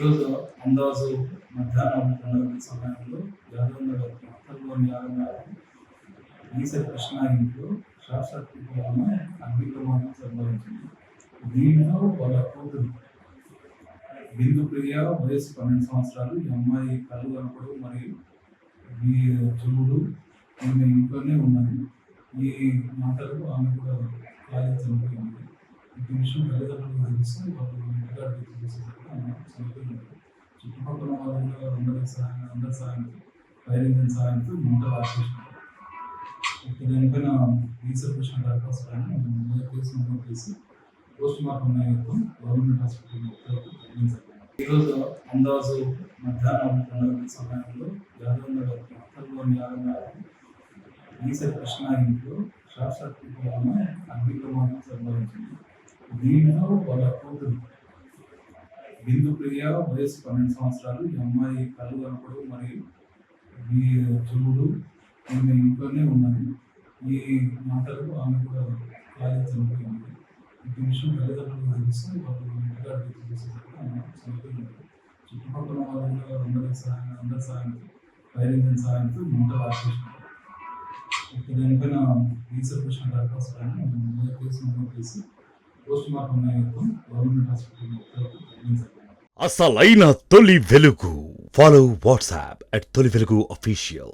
ఈరోజు అందాజు మధ్యాహ్నం 2 సమయంలో యాదవనగర్ పక్కలోని యాదవనగర్ ఈసర్ కృష్ణ ఇంట్లో షార్ట్ సర్క్యూట్ వలన అగ్ని ప్రమాదం సంభవించింది. దీంట్లో వాళ్ళ కూతురు బిందు ప్రియ వయసు 12 సంవత్సరాలు. ఈ అమ్మాయి కళ్ళు కనపడు మరియు ఈ చెవుడు ఈమె ఇంట్లోనే ఉన్నది. ఈ మాటలు ఆమె కూడా ఖాళీ చనిపోయింది. ఈ విషయం తల్లిదండ్రులకు తెలిస్తే వాళ్ళు ఇంటికాడికి తెలిసేసరికి ఆమె చనిపోయింది. చుట్టుపక్కల వాళ్ళు కూడా అందరి సహాయంతో ఫైర్ ఇంజిన్ సహాయంతో మంటలు ఆపేసినారు. ఇప్పుడు దీనిపైన ఈసర్ కృష్ణ డాక్టర్స్ పైన కేసు నమోదు చేసి పోస్ట్ మార్టం నిమిత్తం గవర్నమెంట్ హాస్పిటల్ తరలించారు. ఈరోజు అందాజు మధ్యాహ్నం 2 సమయంలో యాదవనగర్ పక్కలోని యాదవనగర్ ఈసర్ కృష్ణ ఇంట్లో షార్ట్ సర్క్యూట్ వలన అగ్ని ప్రమాదం సంభవించింది. దీంట్లో వాళ్ళ కూతురు బిందు ప్రియ వయసు 12 సంవత్సరాలు. ఈ అమ్మాయి కళ్ళు కనపడు మరియు ఈ చెవుడు ఈమె ఇంట్లోనే ఉన్నది. ఈ మాటలు ఆమె కూడా ఖాళీ చనిపోయింది. ఈ విషయం తల్లిదండ్రులకు తెలిస్తే వాళ్ళు ఇంటికాడికి తెలిసేసరికి ఆమె చనిపోయింది. చుట్టుపక్కల వాళ్ళు కూడా అందరి సహాయంతో ఫైర్ ఇంజిన్ సహాయంతో మంటలు ఆపేసినారు. ఇప్పుడు దీనిపైన ఈసర్ కృష్ణ డాక్టర్స్ పైన కేసు నమోదు చేసి పోస్ట్ మార్టం నిమిత్తం గవర్నమెంట్ హాస్పిటల్ తరలించారు. అసలైన తొలి వెలుగు. ఫాలో వాట్సాప్ @తొలి వెలుగు అఫీషియల్.